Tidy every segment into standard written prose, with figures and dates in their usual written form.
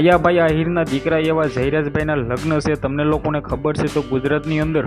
માયાભાઈ આહિરના દીકરા એવા જયરાજભાઈના લગ્ન છે. તમને લોકોને ખબર છે તો ગુજરાતની અંદર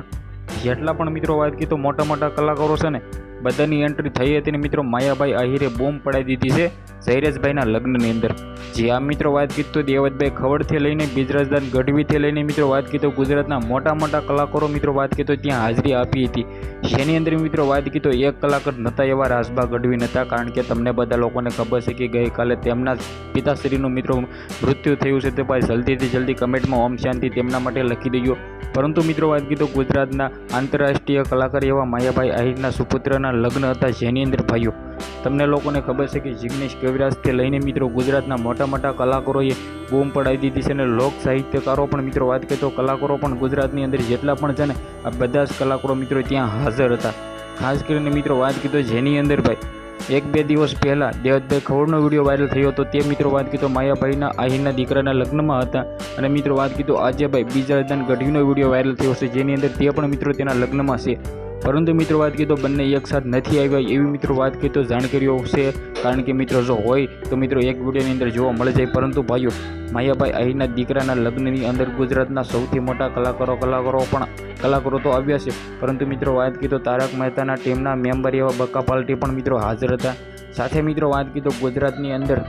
જેટલા પણ મિત્રો વાત કીધો મોટા મોટા કલાકારો છે ને બધાની એન્ટ્રી થઈ હતી ને મિત્રો માયાભાઈ આહિરે બોમ્બ પડાવી દીધી છે જયરાજભાઈના લગ્નની અંદર. જે આ મિત્રો વાત કીધું દેવતભાઈ ખવડથી લઈને બિજરાજદાન ગઢવીથી લઈને મિત્રો વાત કીધો ગુજરાતના મોટા મોટા કલાકારો મિત્રો વાત કીધો ત્યાં હાજરી આપી હતી. જેની અંદર મિત્રો વાત કીધો એક કલાકાર નહોતા એવા રાજભા ગઢવી નહોતા, કારણ કે તમને બધા લોકોને ખબર છે કે ગઈકાલે તેમના પિતાશ્રીનું મિત્રો મૃત્યુ થયું છે. તે ભાઈ જલ્દીથી જલ્દી કમેન્ટમાં ઓમ શાંતિ તેમના માટે લખી દઈએ. પરંતુ મિત્રો વાત કીધો ગુજરાતના આંતરરાષ્ટ્રીય કલાકાર એવા માયાભાઈ આહિરના સુપુત્રના લગ્ન હતા, જેની અંદર ભાઈઓ તમને લોકોને ખબર છે કે જિગ્નેશ કવિરાજથી લઈને મિત્રો ગુજરાતના મોટા મોટા કલાકારોએ બૂમ પડાવી દીધી છે અને લોક સાહિત્યકારો પણ મિત્રો વાત કરીએ તો કલાકારો પણ ગુજરાતની અંદર જેટલા પણ છે ને આ બધા જ કલાકારો મિત્રો ત્યાં હાજર હતા. ખાસ કરીને મિત્રો વાત કીધો જેની અંદર ભાઈ એક બે દિવસ પહેલાં દેવતભાઈ ખવડનો વિડીયો વાયરલ થયો હતો. તે મિત્રો વાત કીધો માયાભાઈના આહિરના દીકરાના લગ્નમાં હતા અને મિત્રો વાત કીધો આજે ભાઈ બિજરાજદાન ગઢવીનો વિડીયો વાયરલ થયો છે, જેની અંદર તે પણ મિત્રો તેના લગ્નમાં છે. પરંતુ મિત્રો વાત કીધો બંને એકસાથ નથી આવ્યા એવી મિત્રો વાત કીધો જાણકારીઓ છે, કારણ કે મિત્રો જો હોય તો મિત્રો એક વિડીયોની અંદર જોવા મળી જાય. પરંતુ ભાઈઓ માયાભાઈ આહિરના દીકરાના લગ્નની અંદર ગુજરાતના સૌથી મોટા કલાકારો તો આવ્યા છે, પરંતુ મિત્રો વાત કીધો તારક મહેતાના ટીમના મેમ્બર એવા બકા પાલટી પણ મિત્રો હાજર હતા. સાથે મિત્રો વાત કીધો ગુજરાતની અંદર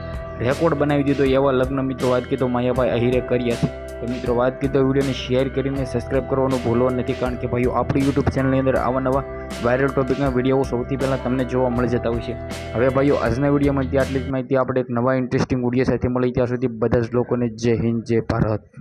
રેકોર્ડ બનાવી દીધો એવા લગ્ન મિત્રો વાત કીધો માયાભાઈ આહિરે કર્યા છે. તો મિત્રો વાત કીધો વિડીયોને શેર કરીને સબસ્ક્રાઈબ કરવાનું ભૂલવા નથી, કારણ કે ભાઈઓ આપણી યુટ્યુબ ચેનલની અંદર આવા નવા વાયરલ ટોપિકના વિડીયો સૌથી પહેલાં તમને જોવા મળી જતા હોય છે. હવે ભાઈઓ આજના વિડીયોમાં આટલી જ માહિતી. આપણે એક નવા ઇન્ટરેસ્ટિંગ વિડીયો સાથે મળી ત્યાં સુધી બધા જ લોકોને જય હિન્દ જય ભારત.